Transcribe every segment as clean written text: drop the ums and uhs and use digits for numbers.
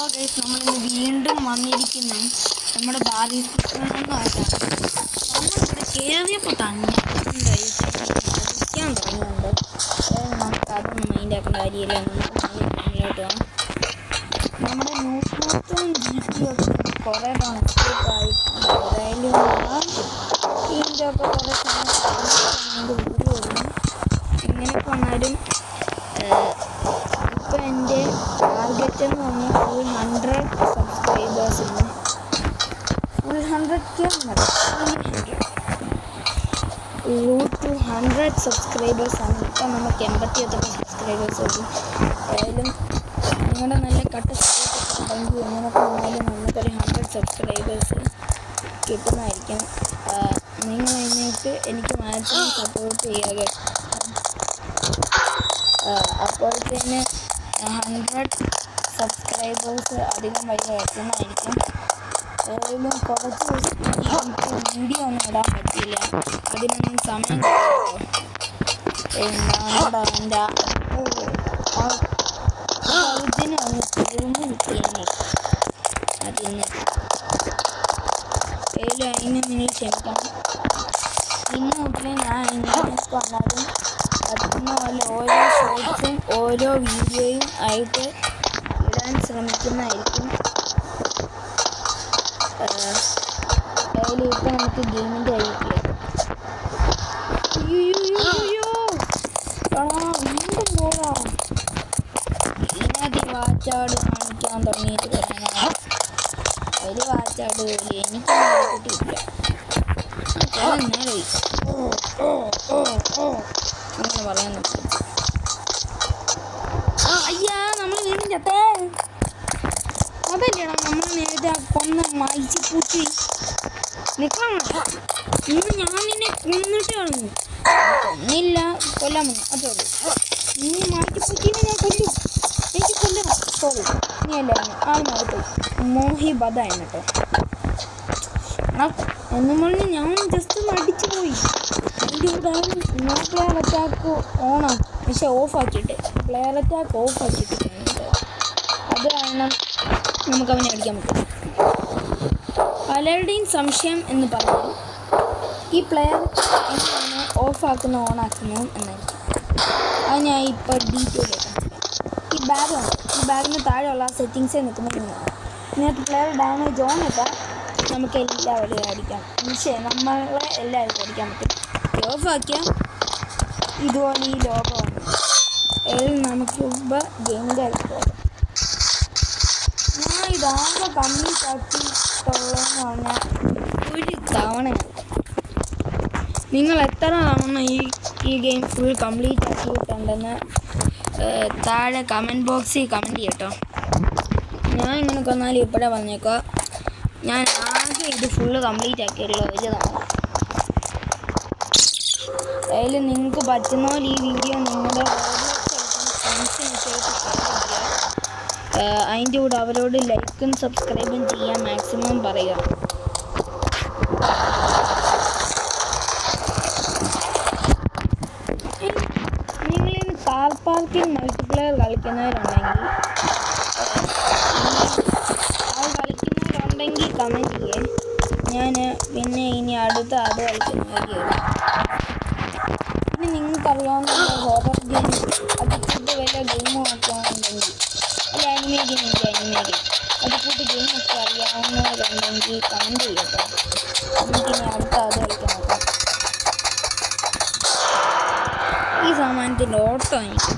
Hello guys, നമ്മളിന്ന് വീണ്ടും വന്നിരിക്കുന്നു നമ്മുടെ ബാർബി ആയിട്ടാണ്. നമ്മളിവിടെ കയറിയപ്പോൾ തന്നെ കളിക്കാൻ തുടങ്ങിയുണ്ട്. നമുക്ക് അതൊന്നും മൈൻഡ് ആക്കേണ്ട കാര്യമില്ല. നമുക്ക് മുന്നോട്ട് പോകാം. നമ്മുടെ ന്യൂസ്മോത്തും GT ഒക്കെ കുറേ എസ്കേപ്പ് ആയിട്ടുണ്ട്. ഏതായാലും ഇതിൻ്റെ ഒക്കെ കുറേ വീഡിയോ ഇടുന്നു. എങ്ങനെ വന്നാലും ഇപ്പം എൻ്റെ ടാർഗറ്റ് എന്ന് പറഞ്ഞാൽ ഫുൾ 100 സബ്സ്ക്രൈബേഴ്സ് ഉണ്ട്. ഫുൾ 100K റൂട്ട് ടു 100 സബ്സ്ക്രൈബേഴ്സാണ്. ഇപ്പം നമുക്ക് 88 സബ്സ്ക്രൈബേഴ്സ് ഉള്ളൂ. ഏതായാലും നിങ്ങളുടെ നല്ല കട്ട സപ്പോർട്ടൊക്കെ ഉണ്ടെങ്കിൽ എങ്ങനെയൊക്കെ വന്നാലും നമുക്കൊരു 100 സബ്സ്ക്രൈബേഴ്സ് കിട്ടുന്നതായിരിക്കും. നിങ്ങൾ അതിനായിട്ട് എനിക്ക് മാക്സിമം സപ്പോർട്ട് ചെയ്യുക. അപ്പോഴത്തേന് 100 സബ്സ്ക്രൈബേഴ്സ് അധികം വഴി എത്തുന്നതായിരിക്കും. ഏതായാലും കുറച്ച് ദിവസം വീഡിയോ ഒന്നും ഇടാൻ പറ്റിയില്ല. അതിനൊന്നും സമയം കിട്ടുമല്ലോ. എൻ്റെ ഇതിന് ഒന്ന് തീർന്ന് കിട്ടിയാണ്. അതിന് അതിന് നിങ്ങൾ ക്ഷമിക്കണം. ഇന്ന് തൊട്ടേ ഞാൻ ഇങ്ങനെ വന്നാലും പറ്റുന്ന പോലെ ഓരോ ഷോർട്സും ഓരോ വീഡിയോയും ആയിട്ട് ഇടാൻ ശ്രമിക്കുന്നതായിരിക്കും. ഇപ്പം നമുക്ക് ഗെയിമിൻ്റെ ആയിട്ടില്ല. വീണ്ടും പോകാം. ഇതിനകത്ത് വാച്ചാട് കാണിക്കാൻ തുടങ്ങിയിട്ട് പറയാനാണ്. ഒരു വാച്ചാട് പോലും എനിക്ക് കിട്ടിയില്ല. നേരെ അങ്ങനെ പറയാൻ പറ്റും. അയ്യാ, നമ്മൾ വീണ്ടും ചത്തേ. അതല്ലേടാ നമ്മൾ നേരത്തെ കൊന്ന മൈച്ച് പൂട്ടി നിൽക്കണം. ഇന്ന് ഞാൻ നിന്നെ കൊന്നിട്ട് കളഞ്ഞു. കൊന്നില്ല, കൊല്ലാൻ വന്നു. അതോളൂ. നീ മൈച്ച് പൂട്ടീനെ ഞാൻ കൊല്ലും. എനിക്ക് കൊല്ലണം. സോറി, നീ അല്ലായിരുന്നു ആളുമായിട്ട് മോഹി ബദ എന്നിട്ടോ എന്നും പറഞ്ഞ് ഞാൻ ജസ്റ്റ് ഒന്ന് അടിച്ചു പോയി. അതിൻ്റെ കൂടെ നോ പ്ലെയർ അറ്റാക്ക് ഓണാക്കി, പക്ഷെ ഓഫാക്കിയിട്ട് പ്ലെയർ അറ്റാക്ക് ഓഫാക്കിയിട്ട് അത് കാരണം നമുക്ക് അവനെ അടിക്കാൻ പറ്റും. പലരുടെയും സംശയം എന്ന് പറഞ്ഞാൽ ഈ പ്ലെയർ എങ്ങനെയാണ് ഓഫാക്കുന്ന ഓണാക്കുന്നതും എന്നായിരിക്കും. അത് ഞാൻ ഇപ്പോൾ ഡീറ്റെയിൽ ഈ ബാഗാണ്. ഈ ബാഗിന് താഴെയുള്ള സെറ്റിങ്സേ നിൽക്കുന്നത് ഇതിനകത്ത് പ്ലെയർ ഡാമേജ് ഓൺ ഇട്ടാൽ നമുക്ക് എല്ലാവരെയും അടിക്കാം. പക്ഷേ നമ്മളെ എല്ലാവർക്കും അടിക്കാൻ പറ്റും. ഓഫാക്കിയാൽ ഇതുപോലെ ഈ ലോഗോ വന്നു. നമുക്ക് ഇപ്പോൾ ഗെയിമിൻ്റെ ആയിരിക്കും. ഞാൻ ഇതാകെ കംപ്ലീറ്റ് ആക്കിയിട്ടുള്ളതെന്ന് പറഞ്ഞാൽ ഒരു തവണയാണ്. നിങ്ങൾ എത്ര തവണ ഈ ഗെയിം ഫുൾ കംപ്ലീറ്റ് ആക്കിയിട്ടുണ്ടെന്ന് താഴെ കമൻറ്റ് ബോക്സിൽ കമൻറ്റ് ചെയ്യട്ടോ. ഞാൻ ഇങ്ങനെ കൊന്നാലും ഇപ്പോഴേ പറഞ്ഞേക്കോ, ഞാൻ ആകെ ഇത് ഫുള്ള് കംപ്ലീറ്റ് ആക്കിയിട്ടുള്ള ഒരു തവണ. അതിൽ നിങ്ങൾക്ക് പറ്റുന്ന പോലെ ഈ വീഡിയോ നിങ്ങളുടെ ഫ്രണ്ട്സിനൊക്കെ ഷെയർ ചെയ്യുക. അതിൻ്റെ കൂടെ അവരോട് ലൈക്കും സബ്സ്ക്രൈബും ചെയ്യാൻ മാക്സിമം പറയുക. നിങ്ങളിന്ന് കാർ പാർക്കിംഗ് മൾട്ടിപ്ലെയർ കളിക്കുന്നവരുണ്ടെങ്കിൽ കമൻറ്റ് ചെയ്യേ. ഞാൻ പിന്നെ ഇനി അടുത്ത അത് കളിക്കുന്നതായിരിക്കും. പിന്നെ നിങ്ങൾക്കറിയാവുന്ന ഹോറർ ഗെയിം അത് കൂട്ട് വല്ല ഗെയിമും ഒക്കെ ഉണ്ടെങ്കിൽ അല്ല അനിമേ ഗെയിം അത് കൂട്ട് ഗെയിമൊക്കെ അറിയാവുന്നവരുണ്ടെങ്കിൽ കമൻറ്റ് ചെയ്യട്ടോ. നമുക്കിനി അടുത്ത അത് കളിക്കാൻ നോക്കാം. ഈ സാമാനത്തിൻ്റെ ഓട്ടോ എനിക്ക്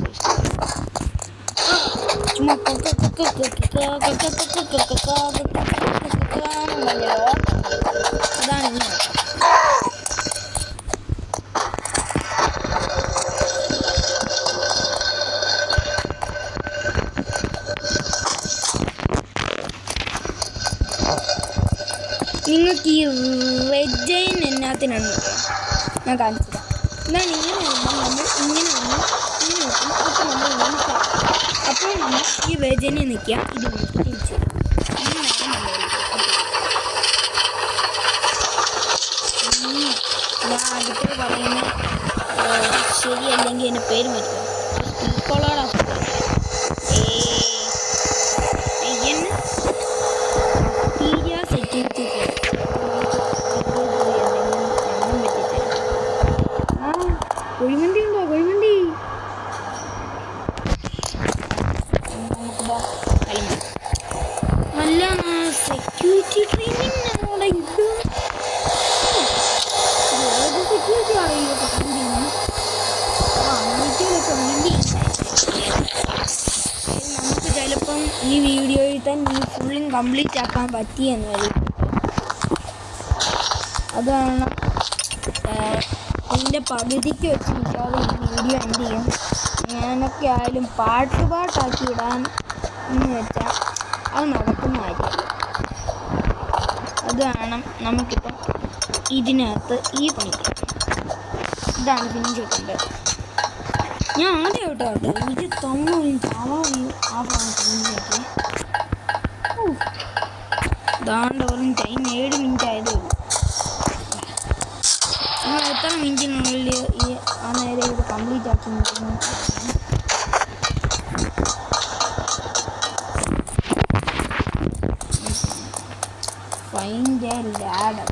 ചുമ്മാ അതാണ് ഈ നോക്കാം. നിങ്ങൾക്ക് ഈ റെജൈൻ എന്നാത്തിനാണ് ഞാൻ കാണിച്ചത്. എന്നാൽ ഇങ്ങനെ വരുമ്പോൾ നമ്മൾ ഇങ്ങനെ വന്ന് ഇങ്ങനെ വെക്കും. അപ്പോൾ നമ്മൾ ഇങ്ങനെ അപ്പോൾ നമ്മൾ ഈ റെജൈനെ നിൽക്കുക. ഇത് തിരിച്ച് അങ്ങനെയാണ് ഞാൻ അടുത്ത് പറയുന്ന ശരിയല്ലെങ്കിൽ എൻ്റെ പേര് പറ്റും. സ്പീക്കോളോടാ എന്നെ ചിലപ്പം ഈ വീഡിയോയിൽ തന്നെ ഈ ഫുള്ളും കംപ്ലീറ്റ് ആക്കാൻ പറ്റിയെന്ന് വരും. അതാണ് ഇതിൻ്റെ പകുതിക്ക് വെച്ച് മിക്കാതെ ഈ വീഡിയോ എന്ത് ചെയ്യും. ഞാനൊക്കെ ആയാലും പാട്ടാക്കി ഇടാൻ എന്ന് വെച്ചാൽ അത് നടക്കുന്ന കാര്യമില്ല. അത് വേണം നമുക്കിപ്പം ഇതിനകത്ത് ഈ പണിക്ക്. ഇതാണ് ഫിനിഷ് ചെയ്യേണ്ടത്. ഞാൻ ആദ്യം കേട്ടോ എനിക്ക് തൊണ്ണൂറും ചാവായും ആ ഫിനിഷാക്കി. ഇതാണ്ട് വെറും ടൈം 7 മിനിറ്റ് ആയതേ ഉള്ളൂ. നിങ്ങൾ എത്ര മിനിറ്റിനുള്ളിൽ ഈ ആ നേരെ ഇത് കംപ്ലീറ്റ് ആക്കി നോക്കുന്നു. Find A ladder.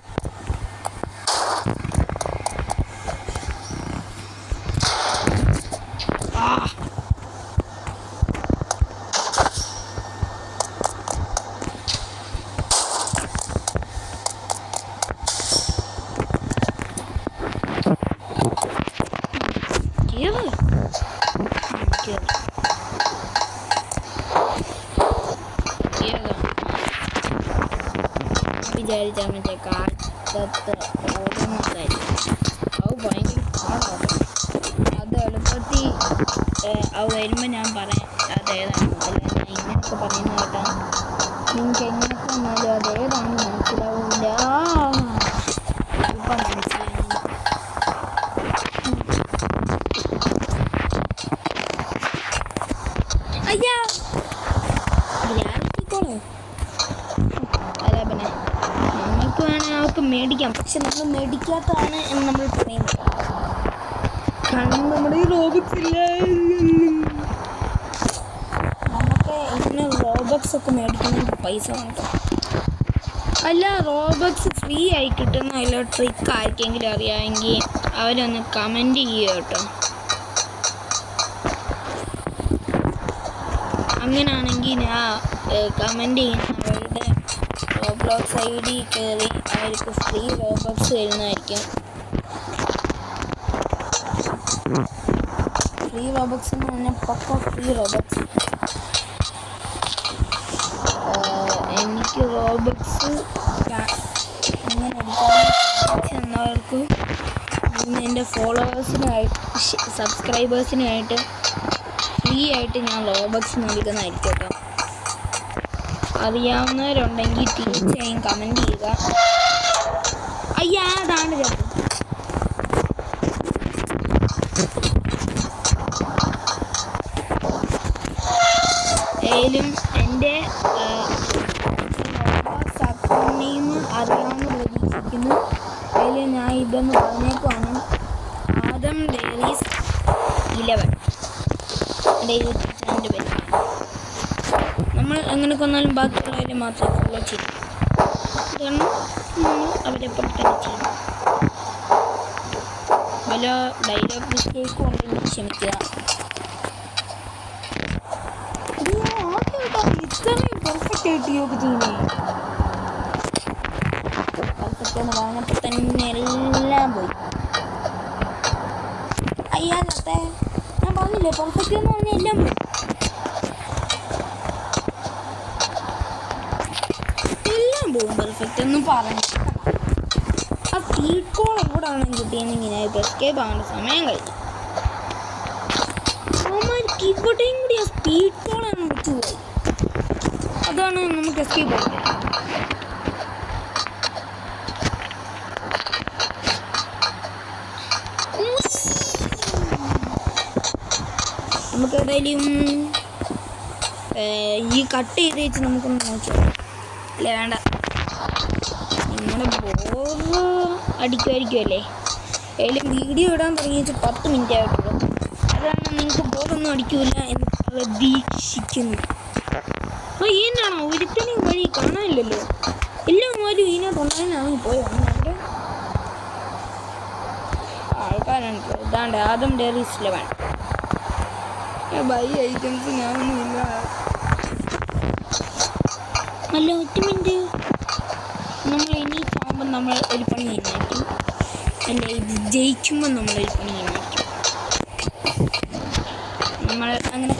വിചാരിച്ചാൽ മറ്റേ കാറ്റത്ത് ഓടുന്നതായിരിക്കും. അത് ഭയങ്കര പാടാണ്. അത് എളുപ്പത്തിൽ അത് വരുമ്പോൾ ഞാൻ പറയാം അതേതാണ്. അല്ല ഞാൻ ഇങ്ങനെയൊക്കെ പറയുന്ന കേട്ടാ നിങ്ങൾക്ക് എങ്ങനെയൊക്കെ വന്നാലും അതേതാണെന്ന് മനസ്സിലാവില്ല. ഇപ്പം മനസ്സിലായി. അയ്യാ ഗ്രാവിറ്റിക്കോളോ അല്ല പിന്നെ നമുക്ക് വേണമെങ്കിൽ അവർക്ക് മേടിക്കാം. പക്ഷെ നമ്മൾ മേടിക്കാത്തതാണ് എന്ന് നമ്മൾ പറയുന്നത്. കാരണം നമ്മുടെ ഈ റോബക്സ് ഇല്ല. നമുക്ക് ഇങ്ങനെ റോബക്സ് ഒക്കെ മേടിക്കണമെങ്കിൽ പൈസ വേണം. അല്ല റോബക്സ് ഫ്രീ ആയി കിട്ടുന്ന അതിലോ ട്രിക്ക് ആർക്കെങ്കിലും അറിയാമെങ്കിൽ അവരൊന്ന് കമൻറ്റ് ചെയ്യുക കേട്ടോ. അങ്ങനെയാണെങ്കിൽ ഞാൻ കമൻറ്റ് ചെയ്യുന്നവരുടെ റോബ്ലോക്സ് ID കയറി അവർക്ക് ഫ്രീ റോബക്സ് വരുന്നതായിരിക്കും. ഫ്രീ റോബക്സ് എന്ന് പറഞ്ഞാൽ പക്ക ഫ്രീ റോബക്സ്. എനിക്ക് റോബക്സ് ഇങ്ങനെ എടുക്കാവുന്നവർക്ക് എൻ്റെ ഫോളോവേഴ്സിനായിട്ട് സബ്സ്ക്രൈബേഴ്സിനായിട്ട് ഫ്രീ ആയിട്ട് ഞാൻ റോബക്സ് നൽകുന്നതായിരിക്കും കേട്ടോ. അറിയാവുന്നവരുണ്ടെങ്കിൽ തീർച്ചയായും കമൻറ്റ് ചെയ്യുക. അയ്യാ അതാണ് ചേട്ടൻ. ഏലും എൻ്റെ നെയിം അറിയാവുന്ന പ്രതീക്ഷിക്കുന്നു. അതിൽ ഞാൻ ഇതൊന്ന് പറഞ്ഞേക്കുവാണ്. ആദം ഡയറീസ് 11 എൻ്റെ യൂട്യൂബ് ചാനലിൻ്റെ പേര്. നമ്മൾ എങ്ങനെ കൊന്നാലും ബാക്കിയുള്ളവരെ മാത്രമേ ഫോളോ ചെയ്യും. കാരണം നമ്മൾ അവരെ പുറത്തന്നെ ചെയ്യും. വല്ല ഡയലോഗ് മിസ്റ്റേക്കും ഉണ്ടെങ്കിൽ ക്ഷമിക്കുക. ഇത്രയും പെർഫെക്റ്റ് ആയിട്ട് യോഗ ചെയ്യുന്നേ. പെർഫെക്റ്റ് എന്ന് പറഞ്ഞപ്പോൾ തന്നെ എല്ലാം പോയി. അയ്യാത്തെ ഞാൻ പറഞ്ഞില്ലേ പെർഫെക്റ്റ് എന്ന് പറഞ്ഞാൽ എല്ലാം പോയി. എല്ലാം പോകും പെർഫെക്റ്റ് ഒന്നും പറഞ്ഞു. ആ സ്പീഡ് കോൾ എവിടെയാണ് കിട്ടിയെന്നിങ്ങനെ എസ്കേപ്പ് ആവേണ്ട സമയം കഴിഞ്ഞു. അവന്മാർക്ക് ഇവിടെയും കൂടി ആ സ്പീഡ് കോളാണ് വെച്ചു പോയി. അതാണ് നമുക്ക് എസ്കേപ്പ് ആയത്. നമുക്ക് ഏതായാലും ഈ കട്ട് ചെയ്ത് വെച്ച് നമുക്കൊന്ന് നോക്കിയാൽ അല്ലേ വേണ്ട. നിങ്ങളുടെ ബോറ് അടിക്കുമായിരിക്കുമല്ലേ. ഏതായാലും വീഡിയോ ഇടാൻ തുടങ്ങിയിട്ട് 10 മിനിറ്റ് ആയിട്ടുള്ളൂ. അതാണ് നിങ്ങൾക്ക് ബോറൊന്നും അടിക്കില്ല എന്ന് പ്രതീക്ഷിക്കുന്നു. അപ്പോൾ ഈനാണോ ഒരുത്തനെയും വഴി കാണാനില്ലല്ലോ. എല്ലാവരും ഇതിനകത്തുള്ളതിനാണ് പോയി വന്നത്. ആൾക്കാരാണ് ഇതാണ്ട് ആദം ഡയറീസ് 11 ബൈ ഐറ്റംസ് ഞാനൊന്നുമില്ല. അല്ല ഒറ്റ മിനിറ്റ്. നമ്മൾ ഇനി ആകുമ്പോൾ നമ്മൾ ഒരു പണി ചെയ്യുന്നതായിരിക്കും. അല്ല ഇത് ജയിക്കുമ്പോൾ നമ്മളൊരു പണി ചെയ്യുന്നതായിരിക്കും. നമ്മൾ അങ്ങനെ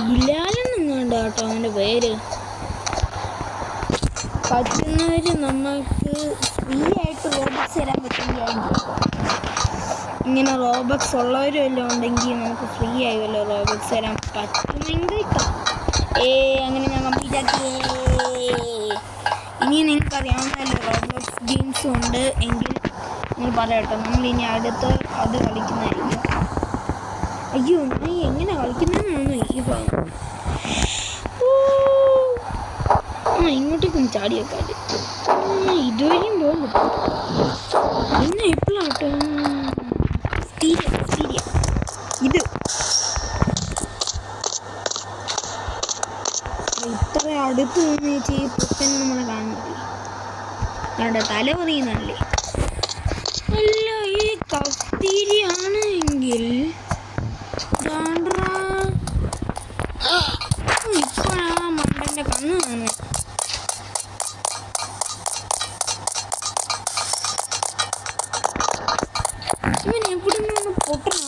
ബിലാലെന്നുണ്ട് കേട്ടോ അവൻ്റെ പേര്. പറ്റുന്നവർ നമുക്ക് ഫ്രീ ആയിട്ട് റോബക്സ് തരാൻ പറ്റുമെങ്കിൽ ഇങ്ങനെ റോബക്സ് ഉള്ളവരും എല്ലാം ഉണ്ടെങ്കിൽ നമുക്ക് ഫ്രീ ആയി റോബക്സ് തരാൻ പറ്റുമെങ്കിൽ അങ്ങനെ ഞാൻ കംപ്ലീറ്റ് ആക്കി. ഇനി നിങ്ങൾക്കറിയാവുന്നതല്ലേ റോബക്സ് ഗെയിംസും ഉണ്ട് എങ്കിൽ നിങ്ങൾ പറയട്ടോ, നമ്മളിനി അടുത്ത് അത് കളിക്കുന്നതായിരിക്കും. അയ്യോ ഞാൻ എങ്ങനെ കളിക്കുന്നതെന്നാണ് ഈ ഭാഗം. ഇങ്ങോട്ടേക്കൊന്ന് ചാടി വെക്കാറ് ഇതുവരെയും പോകാൻ പറ്റും. പിന്നെ എപ്പോഴാട്ടോ ഇത് ഇത്ര അടുത്ത് നിന്ന് വെച്ച് ഈ പുത്തൻ നമ്മളെ കാണുന്നില്ലേ, അവിടെ തല പറയുന്നല്ലേ. അല്ല ഈ കസ്തീരിയാണ് എങ്കിൽ ഇപ്പോഴാ മണ്ടൻ്റെ കണ്ണ് കാണുന്നത്. ഇവൻ എവിടെ നിന്ന് പൊട്ടണ?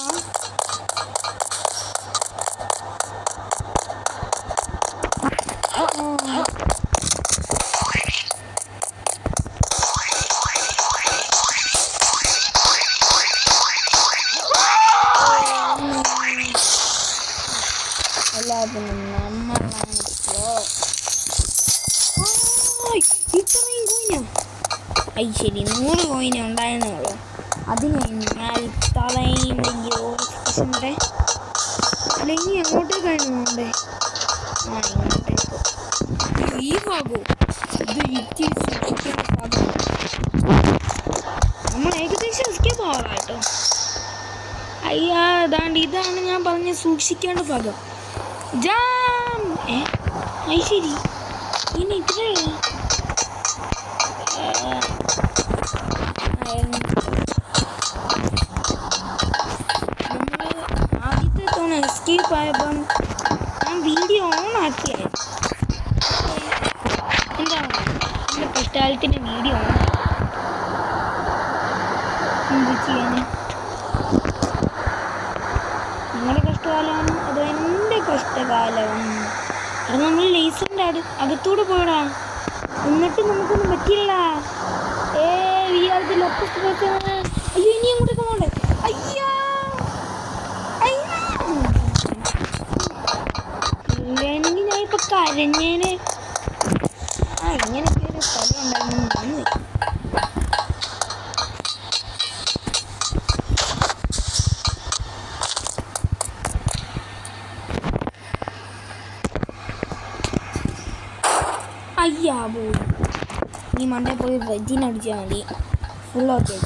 എല്ലാത്തിനും നമ്മളാണല്ലോ. ഇത്രയും കോയിനാ? അത് ശരി, 100 കോയിനെ ഉണ്ടായിരുന്നുള്ളൂ. അതിന് ഞാൻ ഇത്രയും വലിയ ഓഫീസുണ്ട്. അല്ല ഇനി എങ്ങോട്ടേക്കായിരുന്നു പോകണ്ടേ? ഇങ്ങോട്ടേക്ക്. ഈ ഭാഗവും ഇത് ഇത്തിരി സൂക്ഷിക്കേണ്ട ഭാഗം. നമ്മൾ ഏകദേശം എസ്കേപ്പ് ആവാറാട്ടോ. അയ്യാ ഇതാണ് ഞാൻ പറഞ്ഞ സൂക്ഷിക്കേണ്ട ഭാഗം. ജാം അത് ശരി, ഇനി ഇത്രേ ആദ്യത്തെ തവണ എസ്കേപ്പ് ആയപ്പം ഞാൻ വീഡിയോ ഓൺ ആക്കിയായിരുന്നു. എന്താണ് എൻ്റെ കഷ്ടാലത്തിൻ്റെ വീഡിയോ ഓൺ എന്ത് ചെയ്യാൻ? നിങ്ങളുടെ കഷ്ടകാലമാണ് അത് എൻ്റെ കഷ്ടകാലം. അത് നമ്മൾ ലേസറിൻ്റെ അകത്തൂടെ പോയടാ, എന്നിട്ട് നമുക്കൊന്നും പറ്റില്ല. അയ്യോ ഇനി അങ്ങോട്ടേക്ക് പോകണ്ടേ? അയ്യോ ഇല്ലെങ്കിൽ ഞാൻ ഇപ്പൊ കരഞ്ഞേനെ. ഇങ്ങനെയൊക്കെ ഒരു സ്ഥലം ഉണ്ടായിരുന്നു. അയ്യാ പോയി. നീ മണ്ടേ പോയി വെജിനടിച്ചാൽ മതി. ഫുൾ ഓക്കെ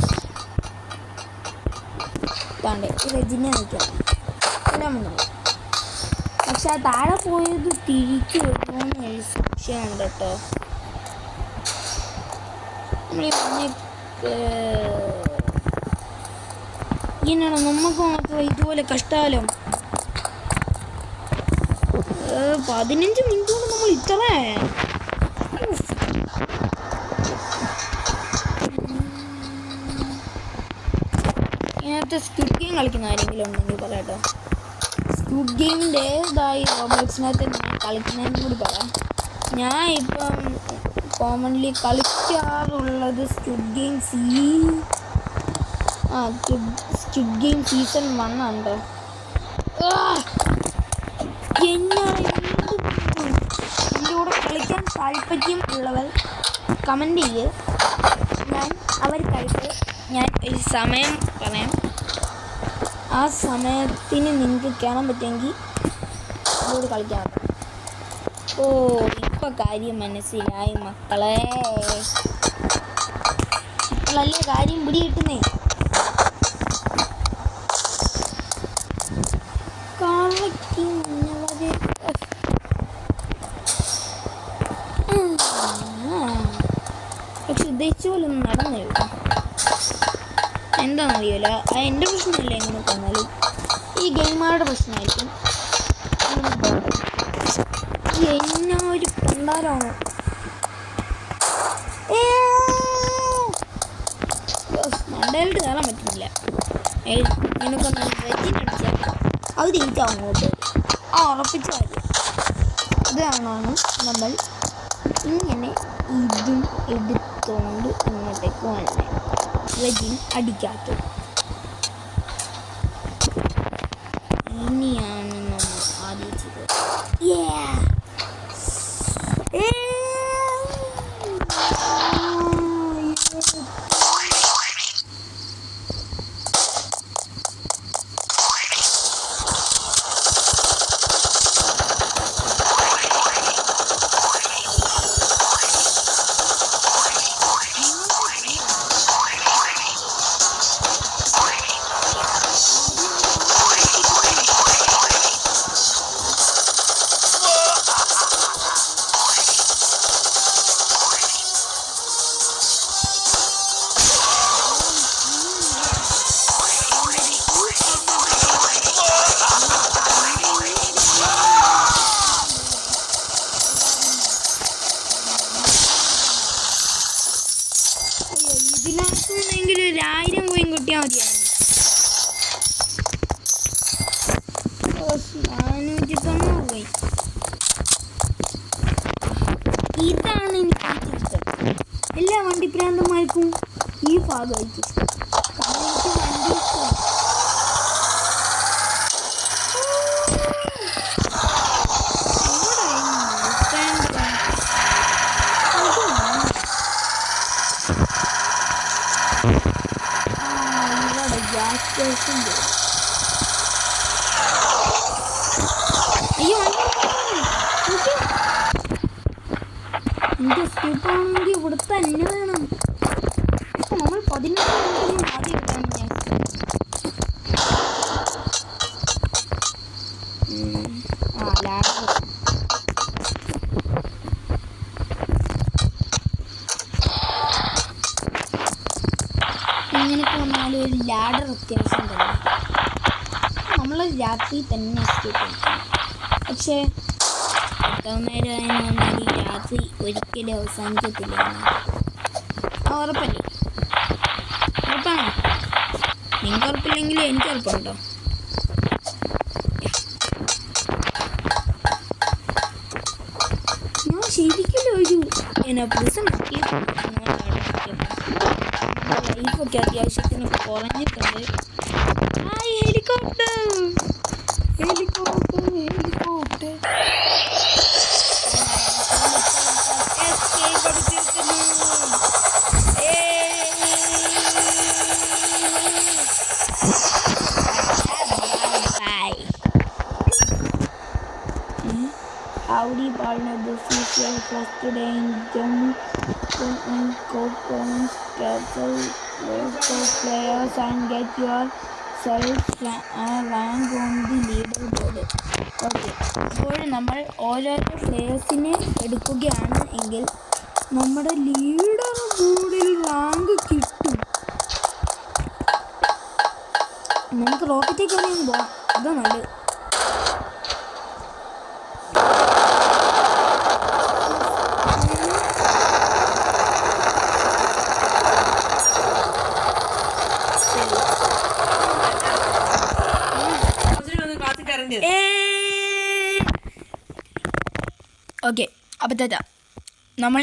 താണ്ടേ ഈ വെജിനെ നിൽക്കാം. പക്ഷെ ആ താഴെ പോയത് തിരിച്ചു വരുമോന്ന് ഒരു സംശയമുണ്ട് കേട്ടോ. ഇങ്ങനെയാണോ നമുക്ക് മാത്രം ഇതുപോലെ കഷ്ടാലം? 15 മിനിറ്റ് കൊണ്ട് നമ്മൾ ഇത്ര ഇങ്ങനത്തെ സ്ക്വിഡ് ഗെയിം കളിക്കുന്ന ആരെങ്കിലും ഉണ്ടെങ്കിൽ പറയാട്ടോ. സ്ക്വിഡ് ഗെയിമിൻ്റെ ഇതായി റോബോട്സിനകത്ത് കളിക്കുന്നതിനും കൂടി പറയാം. ഞാൻ ഇപ്പം കോമൺലി കളിക്കാറുള്ളത് സ്ക്വിഡ് ഗെയിം സീസൺ 1 ആണ്. എൻ്റെ കൂടെ കളിക്കാൻ താല്പര്യം ഉള്ളവർ കമൻറ്റ് ചെയ്യുക. ഞാൻ അവർക്കായിട്ട് ഞാൻ ഒരു സമയം പറയാം. ആ സമയത്തിന് നിങ്ങൾക്ക് കയറാൻ പറ്റുമെങ്കിൽ അതോട് കളിക്കാൻ പറ്റും. ഇപ്പം കാര്യം മനസ്സിലായി മക്കളെ. ഇപ്പോഴല്ലേ കാര്യം പിടി കിട്ടുന്നേ. പക്ഷെ ഉദ്ദേശിച്ച പോലെ ഒന്നും നടന്നില്ല. എന്താണെന്നറിയില്ല, എൻ്റെ പ്രശ്നമല്ല. എങ്ങനെ പറഞ്ഞാലും ഈ ഗെയിമാരുടെ പ്രശ്നമായിരിക്കും. എന്നാ ഒരു പണ്ടാരാണ്. മണ്ടയിലോട്ട് കയറാൻ പറ്റുന്നില്ല. നിനക്കൊന്ന് വെജിനടിച്ചാൽ അത് തിരിച്ചാൽ അങ്ങോട്ട് ഉറപ്പിച്ച കാര്യം. ഇതാണ് നമ്മൾ ഇങ്ങനെ ഇതും എടുത്തുകൊണ്ട് ഇങ്ങോട്ടേക്ക് വന്നെ വെജിൻ അടിക്കാത്തത്. ഇനിയാണ് നമ്മൾ ആദ്യം ചെയ്തത്. ഇതിനകത്തുനിന്നെങ്കിലും 1000 കോയിൻ കിട്ടിയാൽ മതിയായിരുന്നു. 490 കോയിൻ. ഇതാണ് എനിക്ക് ഇഷ്ടം. എല്ലാ വണ്ടിപ്രാന്തന്മാർക്കും ഈ ഭാഗമായിരിക്കും ഇഷ്ടം. എനിക്ക് വണ്ടി ഇഷ്ടം. അയ്യോ എനിക്ക് എസ്കേപ്പ് ആണെങ്കിൽ ഇവിടെ തന്നെ വേണം. നമ്മൾ 18 ആദ്യം ഇടാൻ ഇങ്ങനെയൊക്കെ വന്നാൽ ഒരു ലാഡർ അത്യാവശ്യം തന്നെ. നമ്മൾ രാത്രി തന്നെ എസ്കേപ്പ് ചെയ്യും. പക്ഷേ എത്ര നേരമായെന്ന് പറഞ്ഞാൽ ഈ രാത്രി ഒരിക്കലും അവസാനിക്കത്തില്ല. ഉറപ്പല്ലേ? ഉറപ്പാണോ? നിങ്ങൾക്ക് ഉറപ്പില്ലെങ്കിലും എനിക്ക് ഉറപ്പുണ്ടോ? ഞാൻ ശരിക്കും ഒരു പ്രിസം ലൈഫൊക്കെ അത്യാവശ്യത്തിന് കുറഞ്ഞിട്ടുണ്ട്. Helicopter Howdy partner, this is your first day in Jammu and Coconuts Castle. Go players and get yourself rank on the leaderboard. Okay. അപ്പോൾ നമ്മൾ ഓരോരോ പ്ലേയേഴ്സിനെ എടുക്കുകയാണ് എങ്കിൽ നമ്മുടെ ലീഡർ ബോർഡിൽ റാങ്ക് കിട്ടും. നമുക്ക് റോക്കറ്റേക്ക് അറിയാൻ പോവാം. അതാ നല്ലത്. ഓക്കെ, അപ്പം തെറ്റാ നമ്മൾ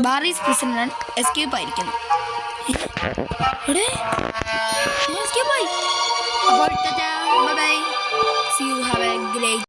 ബാറീസ് പ്രസിഡന്റ് എസ്കേപ്പ് ആയിരിക്കുന്നു. എസ്കേപ്പ് ആയി. അപ്പോൾ